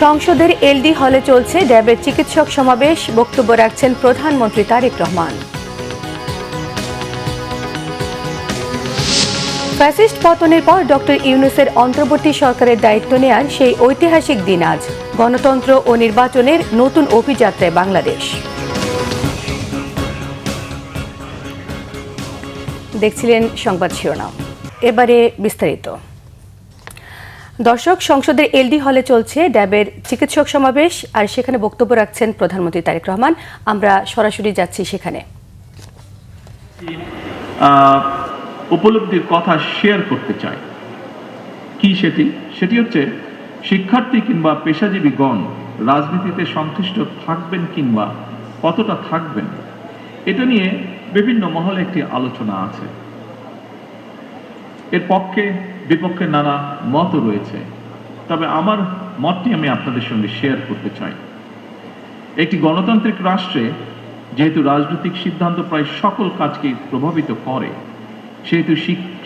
সংসদের এলডি হলে চলছে ড্যাবের চিকিৎসক সমাবেশ। বক্তব্য রাখছেন প্রধানমন্ত্রী তারেক রহমান। ফ্যাসিস্ট পতনের পর ডক্টর ইউনূসের অন্তর্বর্তী সরকারের দায়িত্ব নেয়ার সেই ঐতিহাসিক দিন আজ। গণতন্ত্র ও নির্বাচনের নতুন অভিযাত্রায় বাংলাদেশ। দেখছিলেন সংবাদ শিরোনাম, এবারে বিস্তারিত। দর্শক, সংসদের এলডি হলে চলছে ড্যাবের চিকিৎসক সমাবেশ, আর সেখানে বক্তব্য রাখছেন প্রধানমন্ত্রী তারেক রহমান। আমরা সরাসরি যাচ্ছি সেখানে। উপলব্ধির কথা শেয়ার করতে চাই। কি সেটি হচ্ছে শিক্ষার্থী কিংবা পেশাজীবীগণ রাজনীতিতে সংশ্লিষ্ট থাকবেন কিংবা কতটা থাকবেন, এটা নিয়ে বিভিন্ন মহলে একটি আলোচনা আছে। এর পক্ষে বিপক্ষে নানা মত রয়েছে, তবে আমার মতটি আমি আপনাদের সঙ্গে শেয়ার করতে চাই। একটি গণতান্ত্রিক রাষ্ট্রে যেহেতু রাজনৈতিক সিদ্ধান্ত প্রায় সকল কাজকে প্রভাবিত করে, সেহেতু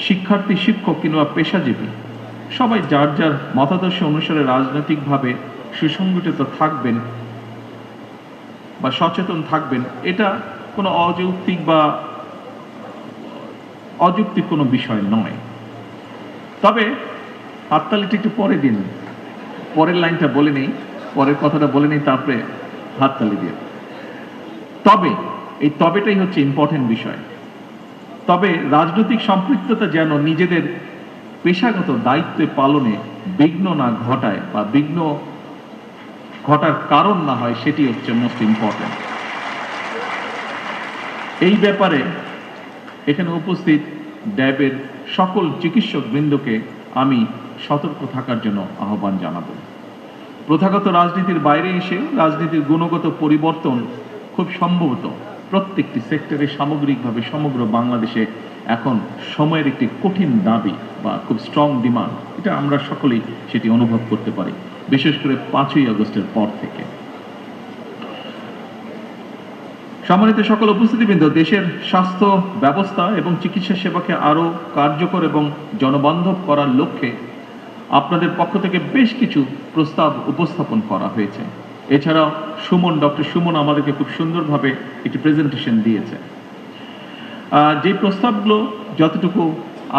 শিক্ষার্থী, শিক্ষক কিংবা পেশাজীবী সবাই যার যার মতাদর্শ অনুসারে রাজনৈতিকভাবে সুসংগঠিত থাকবেন বা সচেতন থাকবেন, এটা কোনো অযৌক্তিক কোনো বিষয় নয়। তবে হাততালিটা একটু পরে দিন, পরের লাইনটা বলে নেই, পরের কথাটা বলে নেই, তারপরে হাততালি দিয়ে। তবে এই তবেটাই হচ্ছে ইম্পর্টেন্ট বিষয়। তবে রাজনৈতিক সম্পৃক্ততা যেন নিজেদের পেশাগত দায়িত্ব পালনে বিঘ্ন না ঘটায় বা বিঘ্ন ঘটার কারণ না হয়, সেটি হচ্ছে মোস্ট ইম্পর্টেন্ট। এই ব্যাপারে এখানে উপস্থিত ড্যাবের সকল চিকিৎসক বৃন্দকে আমি সতর্ক থাকার জন্য আহ্বান জানাব। প্রথাগত রাজনীতির বাইরে এসে রাজনীতির গুণগত পরিবর্তন খুব সম্ভবত প্রত্যেকটি সেক্টরে সামগ্রিকভাবে সমগ্র বাংলাদেশে এখন সময়ের একটি কঠিন দাবি বা খুব স্ট্রং ডিমান্ড। এটা আমরা সকলেই সেটি অনুভব করতে পারি, বিশেষ করে 5ই আগস্টের পর থেকে। সম্মানিত সকল উপস্থিতিবৃন্দ, দেশের স্বাস্থ্য ব্যবস্থা এবং চিকিৎসা সেবাকে আরও কার্যকর এবং জনবান্ধব করার লক্ষ্যে আপনাদের পক্ষ থেকে বেশ কিছু প্রস্তাব উপস্থাপন করা হয়েছে। এছাড়াও ডক্টর সুমন আমাদেরকে খুব সুন্দরভাবে একটি প্রেজেন্টেশন দিয়েছে। যে প্রস্তাবগুলো যতটুকু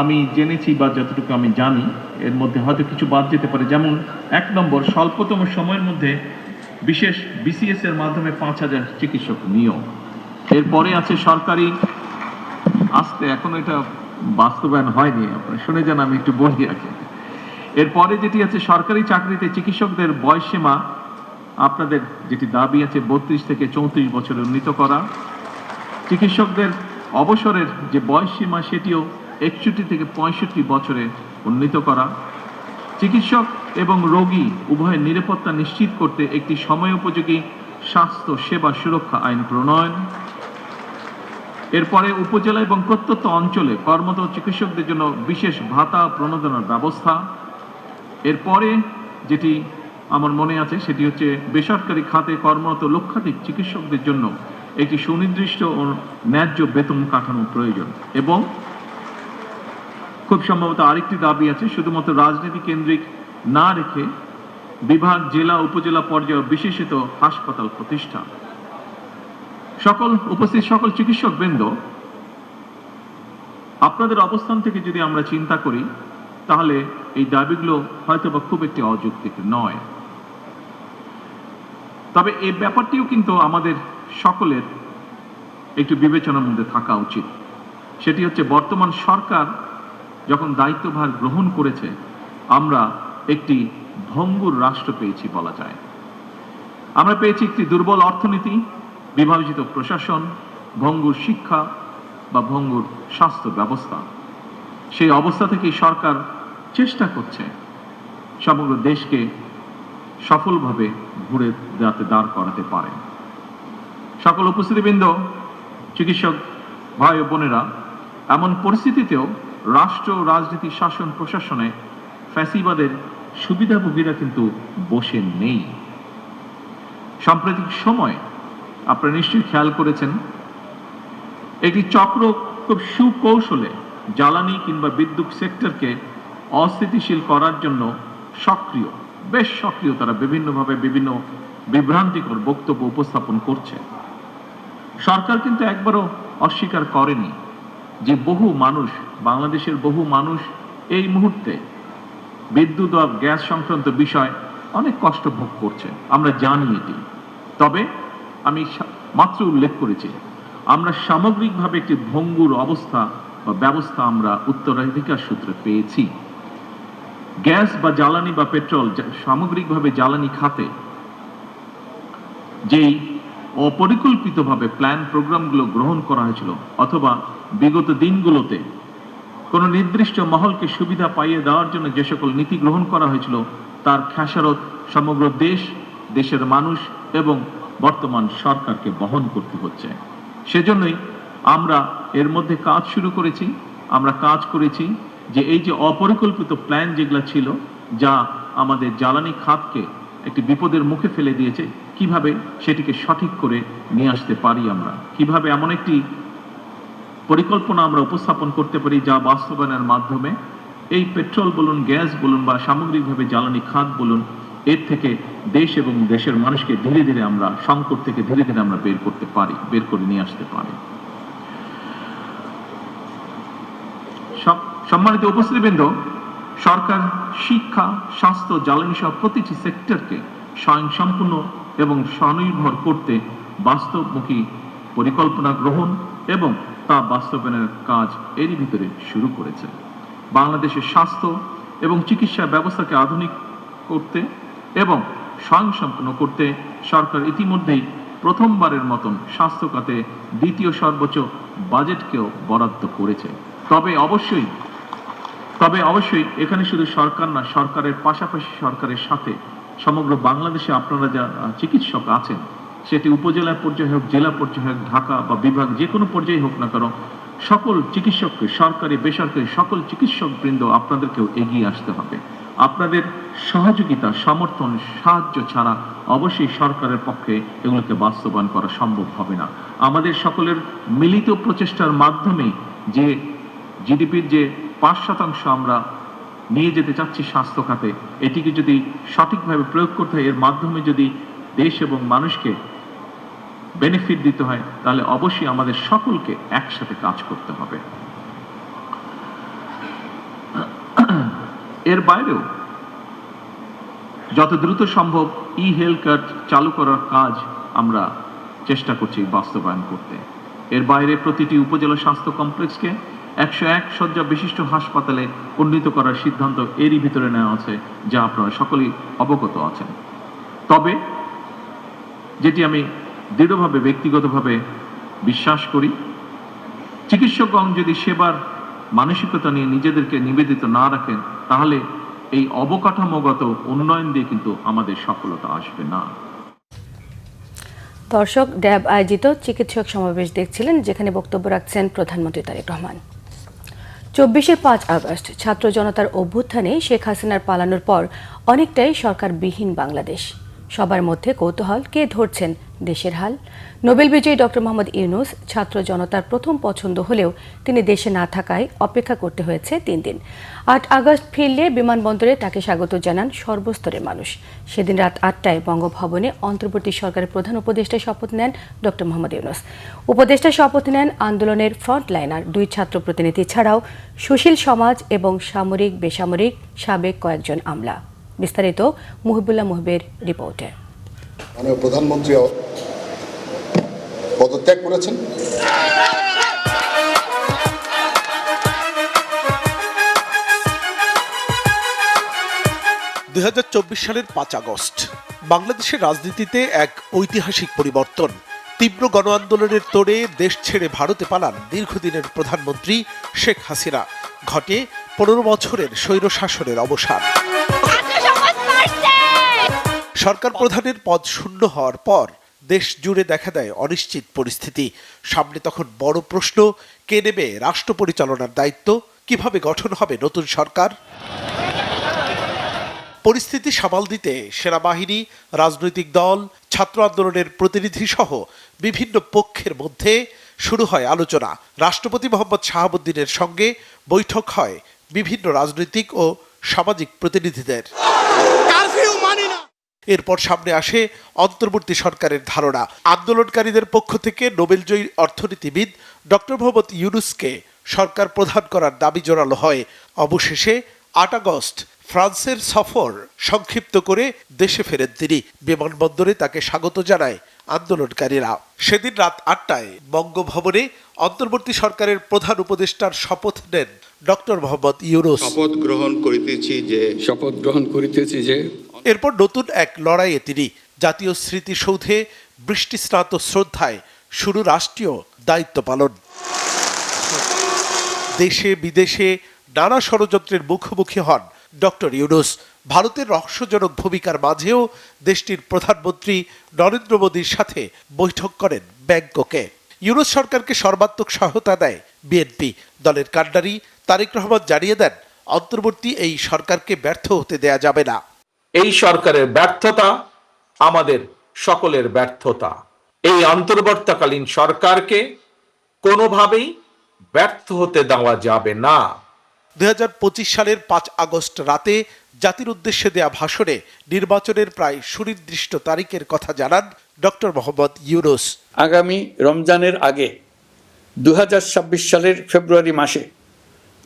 আমি জেনেছি বা যতটুকু আমি জানি, এর মধ্যে হয়তো কিছু বাদ যেতে পারে। যেমন 1 নম্বর, স্বল্পতম সময়ের মধ্যে বিশেষ বিসিএস এর মাধ্যমে 5000 চিকিৎসক নিয়োগ। এরপরে আছে সরকারি, এখনো এটা বাস্তবায়ন হয়নি, আপনারা শুনে যান, আমি একটু বলি রাখি। এরপরে যেটি আছে সরকারি চাকরিতে চিকিৎসকদের বয়সসীমা, আপনাদের যেটি দাবি আছে 32 থেকে 34 বছরে উন্নীত করা। চিকিৎসকদের অবসরের যে বয়সসীমা, সেটিও 61 থেকে 65 বছরে উন্নীত করা। চিকিৎসক এবং রোগী উভয়ের নিরাপত্তা নিশ্চিত করতে একটি সময়োপযোগী স্বাস্থ্য সেবা সুরক্ষা আইন প্রণয়ন। এরপরে উপজেলা এবং প্রত্যন্ত অঞ্চলে কর্মরত চিকিৎসকদের জন্য বিশেষ ভাতা প্রণোদনার ব্যবস্থা। এরপরে যেটি আমার মনে আছে সেটি হচ্ছে বেসরকারি খাতে কর্মরত লক্ষাধিক চিকিৎসকদের জন্য একটি সুনির্দিষ্ট ও ন্যায্য বেতন কাঠামো প্রয়োজন। এবং খুব সম্ভবত আরেকটি দাবি আছে, শুধুমাত্র রাজনীতি কেন্দ্রিক না রেখে বিভাগ, জেলা, উপজেলা পর্যায়ে বিশেষিত হাসপাতাল প্রতিষ্ঠা। উপস্থিত সকল চিকিৎসক বৃন্দ, আপনাদের অবস্থান থেকে যদি আমরা চিন্তা করি, তাহলে এই দাবিগুলো হয়তো বা খুব একটি অযৌক্তিক নয়। তবে এই ব্যাপারটিও কিন্তু আমাদের সকলের একটু বিবেচনার মধ্যে থাকা উচিত। সেটি হচ্ছে বর্তমান সরকার যখন দায়িত্বভার গ্রহণ করেছে, আমরা একটি ভঙ্গুর রাষ্ট্র পেয়েছি বলা যায়। আমরা পেয়েছি একটি দুর্বল অর্থনীতি, বিভাজিত প্রশাসন, ভঙ্গুর শিক্ষা বা ভঙ্গুর স্বাস্থ্য ব্যবস্থা। সেই অবস্থা থেকে সরকার চেষ্টা করছে সমগ্র দেশকে সফলভাবে ঘুরে যাতে দাঁড় করাতে পারে। সকল উপস্থিতিবৃন্দ, চিকিৎসক ভাই ও বোনেরা, এমন পরিস্থিতিতেও রাষ্ট্র, রাজনীতি, শাসন, প্রশাসনে ফ্যাসিবাদের সুবিধাভোগীরা কিন্তু বসে নেই। সাম্প্রতিক সময় আপনারা নিশ্চয়ই খেয়াল করেছেন, একটি চক্র খুব সুকৌশলে জ্বালানি কিংবা বিদ্যুৎ সেক্টরকে অস্থিতিশীল করার জন্য সক্রিয় বেশ সক্রিয়, তারা বিভিন্নভাবে বিভিন্ন বিভ্রান্তিকর বক্তব্য উপস্থাপন করছে। সরকার কিন্তু একবারও অস্বীকার করেনি যে বহু মানুষ, বাংলাদেশের বহু মানুষ এই মুহূর্তে বিদ্যুৎ ও গ্যাস সংক্রান্ত বিষয় অনেক কষ্ট ভোগ করছে, আমরা জানি এটি। তবে আমি মাত্র উল্লেখ করেছি, আমরা সামগ্রিকভাবে একটি ভঙ্গুর অবস্থা বা ব্যবস্থা আমরা উত্তরাধিকার সূত্রে পেয়েছি। গ্যাস বা জ্বালানি বা পেট্রোল, সামগ্রিকভাবে জ্বালানি খাতে যেই অপরিকল্পিতভাবে প্ল্যান প্রোগ্রামগুলো গ্রহণ করা হয়েছিল, অথবা বিগত দিনগুলোতে কোনো নির্দিষ্ট মহলকে সুবিধা পাইয়ে দেওয়ার জন্য যে সকল নীতি গ্রহণ করা হয়েছিল, তার খেসারত সমগ্র দেশ, দেশের মানুষ এবং বর্তমান সরকারকে বহন করতে হচ্ছে। সেজন্যই আমরা এর মধ্যে কাজ শুরু করেছি। আমরা কাজ করেছি যে এই যে অপরিকল্পিত প্ল্যান যেগুলো ছিল, যা আমাদের জ্বালানি খাতকে একটি বিপদের মুখে ফেলে দিয়েছে, কিভাবে সেটিকে সঠিক করে নিয়ে আসতে পারি, আমরা কিভাবে এমন একটি পরিকল্পনা আমরা উপস্থাপন করতে পারি যা বাস্তবায়নের মাধ্যমে এই পেট্রোল বলুন, গ্যাস বলুন বা সামগ্রিকভাবে জ্বালানি খাত বলুন, এর থেকে দেশ এবং দেশের মানুষকে ধীরে ধীরে আমরা সংকট থেকে ধীরে ধীরে আমরা বের করতে পারি, বের করে নিয়ে আসতে পারি। সম্মানিত উপস্থিতিবৃন্দ, সরকার শিক্ষা, স্বাস্থ্য, জ্বালানি সহ প্রতিটি সেক্টরকে স্বয়ংসম্পূর্ণ এবং স্বনির্ভর করতে বাস্তবমুখী পরিকল্পনা গ্রহণ এবং তা বাস্তবায়নের কাজ এরই ভিতরে শুরু করেছে। বাংলাদেশের স্বাস্থ্য এবং চিকিৎসা ব্যবস্থাকে আধুনিক করতে এবং স্বয়ংসম্পূর্ণ করতে সরকার ইতিমধ্যেই প্রথমবারের মতন স্বাস্থ্য খাতে দ্বিতীয় সর্বোচ্চ বাজেটকেও বরাদ্দ করেছে। তবে অবশ্যই এখানে শুধু সরকার না, সরকারের পাশাপাশি সরকারের সাথে সমগ্র বাংলাদেশে আপনারা যা চিকিৎসক আছেন, সেটি উপজেলা পর্যায়ে হোক, জেলা পর্যায়ে হোক, ঢাকা বা বিভাগ যে কোনো পর্যায়ে হোক না কেন, সকল চিকিৎসককে, সরকারি বেসরকারি সকল চিকিৎসকবৃন্দ আপনাদেরকেও এগিয়ে আসতে হবে। আপনাদের সহযোগিতা, সমর্থন, সাহায্য ছাড়া অবশ্যই সরকারের পক্ষে এগুলোকে বাস্তবায়ন করা সম্ভব হবে না। আমাদের সকলের মিলিত প্রচেষ্টার মাধ্যমে যে জিডিপির যে 5% আমরা নিয়ে যেতে চাচ্ছি স্বাস্থ্য খাতে, এটিকে যদি সঠিকভাবে প্রয়োগ করতে হয়, এর মাধ্যমে যদি দেশ এবং মানুষকে বেনিফিট দিতে হয়, তাহলে অবশ্যই আমাদের সকলকে একসাথে কাজ করতে হবে। এর বাইরেও যত দ্রুত সম্ভব হেলথ কার্ড চালু করার কাজ আমরা চেষ্টা করছি বাস্তবায়ন করতে। এর বাইরে প্রতিটি উপজেলা স্বাস্থ্য কমপ্লেক্সকে 101 শয্যা বিশিষ্ট হাসপাতালে উন্নীত করার সিদ্ধান্ত এরই ভিতরে নেওয়া আছে, যা আপনারা সকলেই অবগত আছেন। তবে যেটি আমি দৃঢ়ভাবে ব্যক্তিগতভাবে বিশ্বাস করি, চিকিৎসকগণ যদি সেবার মানসিকতা নিয়ে নিজেদেরকে নিবেদিত না রাখেন, তাহলে এই অবকাঠামোগত উন্নয়ন দিয়ে কিন্তু আমাদের সফলতা আসবে না। দর্শক, ড্যাব আয়োজিত চিকিৎসক সমাবেশ দেখছিলেন, যেখানে বক্তব্য রাখছেন প্রধানমন্ত্রী তারেক রহমান। 24 5 আগস্ট ছাত্র জনতার অভ্যুত্থানে শেখ হাসিনার পালানোর পর অনেকটাই সরকারবিহীন বাংলাদেশ। সবার মধ্যে কৌতূহল, কে ধরছেন দেশের হাল। নোবেল বিজয়ী ডক্টর মোহাম্মদ ইউনূস ছাত্র জনতার প্রথম পছন্দ হলেও তিনি দেশে না থাকায় অপেক্ষা করতে হয়েছে 3 দিন। 8 আগস্ট ফিরলে বিমানবন্দরে তাকে স্বাগত জানান সর্বস্তরের মানুষ। সেদিন রাত 8টায় বঙ্গভবনে অন্তর্বর্তী সরকারের প্রধান উপদেষ্টায় শপথ নেন ডক্টর মোহাম্মদ ইউনূস। উপদেষ্টায় শপথ নেন আন্দোলনের ফ্রন্টলাইনার 2 ছাত্র প্রতিনিধি ছাড়াও সুশীল সমাজ এবং সামরিক বেসামরিক সাবেক কয়েকজন আমলা। বিস্তারিত মুহিবুল্লাহ মুহিবের রিপোর্টে। মাননীয় প্রধানমন্ত্রী পদত্যাগ করেছেন। 2024 সালের 5 আগস্ট বাংলাদেশের রাজনীতিতে এক ঐতিহাসিক পরিবর্তন। তীব্র গণ আন্দোলনের তোড়ে দেশ ছেড়ে ভারতে পালান দীর্ঘদিনের প্রধানমন্ত্রী শেখ হাসিনা। ঘটে 15 বছরের স্বৈরশাসনের অবসান। সরকার প্রধানের পদ শূন্য হওয়ার পর দেশ জুড়ে দেখা দেয় অনিশ্চিত পরিস্থিতি। সামনে তখন বড় প্রশ্ন, কে নেবে রাষ্ট্র পরিচালনার দায়িত্ব, কিভাবে গঠন হবে নতুন সরকার। পরিস্থিতি সামাল দিতে সেনাবাহিনী, রাজনৈতিক দল, ছাত্র আন্দোলনের প্রতিনিধি সহ বিভিন্ন পক্ষের মধ্যে শুরু হয় আলোচনা। রাষ্ট্রপতি মোহাম্মদ শাহাবুদ্দিনের সঙ্গে বৈঠক হয় বিভিন্ন রাজনৈতিক ও সামাজিক প্রতিনিধিদের। মানি না। এরপর সামনে আসে অন্তর্বর্তী সরকারের ধারণা। আন্দোলনকারীদের পক্ষ থেকে নোবেলজয়ী অর্থনীতিবিদ ডক্টর মোহাম্মদ ইউনূসকে সরকার প্রধান করার দাবি জোরালো হয়। অবশেষে ৮ আগস্ট ফ্রান্সের সফর সংক্ষিপ্ত করে দেশে ফেরেন তিনি। বিমানবন্দরে তাকে স্বাগত জানায় আন্দোলনকারীরা। সেদিন রাত ৮টায় বঙ্গভবনে অন্তর্বর্তী সরকারের প্রধান উপদেষ্টার শপথ নেন ডক্টর মোহাম্মদ ইউনূস। শপথ গ্রহণ করিতেছি যে এরপর নতুন এক লড়াইয়ে তিনি জাতীয় স্মৃতিসৌধে বৃষ্টিস্নাত শ্রদ্ধায় শুরু রাষ্ট্রীয় দায়িত্ব পালন। দেশে বিদেশে নানা ষড়যন্ত্রের মুখোমুখি হন ডক্টর ইউনূস। ভারতের রহস্যজনক ভূমিকার মাঝেও দেশটির প্রধানমন্ত্রী নরেন্দ্র মোদীর সাথে বৈঠক করেন ব্যাংককে। ইউনূস সরকারকে সর্বাত্মক সহায়তা দেয় বিএনপি। দলের কাণ্ডারি তারেক রহমান জানিয়ে দেন, অন্তর্বর্তী এই সরকারকে ব্যর্থ হতে দেয়া যাবে না। এই সরকারের ব্যর্থতা আমাদের সকলের ব্যর্থতা। এই অন্তর্বর্তীকালীন সরকারকে কোনোভাবেই ব্যর্থ হতে দেওয়া যাবে না। ২০২৫ সালের ৫ আগস্ট রাতে জাতির উদ্দেশ্যে দেয়া ভাষণে নির্বাচনের প্রায় সুনির্দিষ্ট তারিখের কথা জানান ডক্টর মোহাম্মদ ইউনূস। আগামী রমজানের আগে 2026 সালের ফেব্রুয়ারি মাসে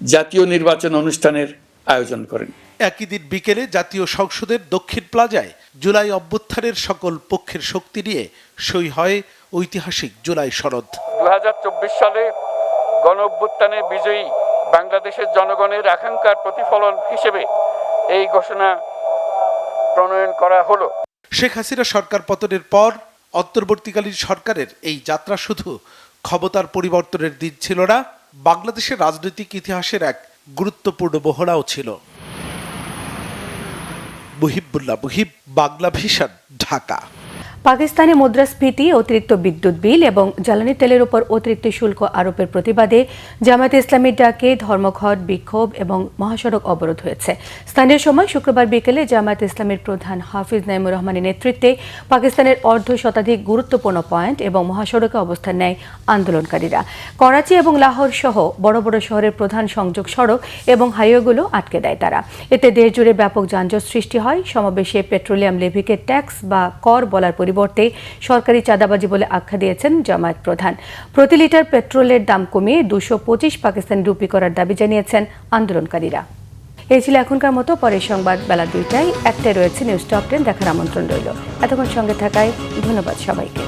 জাতীয় নির্বাচন অনুষ্ঠানের আয়োজন করেন। একই দিন বিকেলে জাতীয় সংসদের দক্ষিণ প্লাজায় জুলাই অভ্যুত্থানের সকল পক্ষের শক্তি নিয়ে সই হয় ঐতিহাসিক জুলাই সনদ। 2024 সালে গণ অভ্যুত্থানে বিজয়ী বাংলাদেশের জনগণের আকাঙ্ক্ষার প্রতিফলন হিসেবে এই ঘোষণা প্রণয়ন করা হলো। শেখ হাসিনা সরকার পতনের পর অন্তর্বর্তীকালীন সরকারের এই যাত্রা শুধু ক্ষমতার পরিবর্তনের দিন ছিল না, বাংলাদেশের রাজনৈতিক ইতিহাসের এক গুরুত্বপূর্ণ মহড়াও ছিল। মুহিবুল্লাহ মুহিব, বাংলা ভিশন, ঢাকা। পাকিস্তানে মুদ্রাস্ফীতি, অতিরিক্ত বিদ্যুৎ বিল এবং জ্বালানি তেলের উপর অতিরিক্ত শুল্ক আরোপের প্রতিবাদে জামায়াতে ইসলামীর ডাকে ধর্মঘট, বিক্ষোভ এবং মহাসড়ক অবরোধ হয়েছে। স্থানীয় সময় শুক্রবার বিকেলে জামায়াতে ইসলামীর প্রধান হাফিজ নাইমুর রহমানের নেতৃত্বে পাকিস্তানের অর্ধশতাধিক গুরুত্বপূর্ণ পয়েন্ট এবং মহাসড়কে অবস্থান নেয় আন্দোলনকারীরা। করাচি এবং লাহোর সহ বড় বড় শহরের প্রধান সংযোগ সড়ক এবং হাইওয়েগুলো আটকে দেয় তারা। এতে দেশ জুড়ে ব্যাপক যানজট সৃষ্টি হয়। সমাবেশে পেট্রোলিয়াম লেভিকে ট্যাক্স বা কর বলার পরিবর্তে সরকারি চাঁদাবাজি বলে আখ্যা দিয়েছেন জামায়াত প্রধান। প্রতি লিটার পেট্রোলের দাম কমিয়ে 225 পাকিস্তানি রুপি করার দাবি জানিয়েছেন আন্দোলনকারীরা। এই ছিল এখনকার মতো। পরের সংবাদ বেলা 2টায়। একটাই রয়েছে নিউজ টপ 10 দেখার আমন্ত্রণ রইল। এতক্ষণ সঙ্গে থাকায় ধন্যবাদ সবাইকে।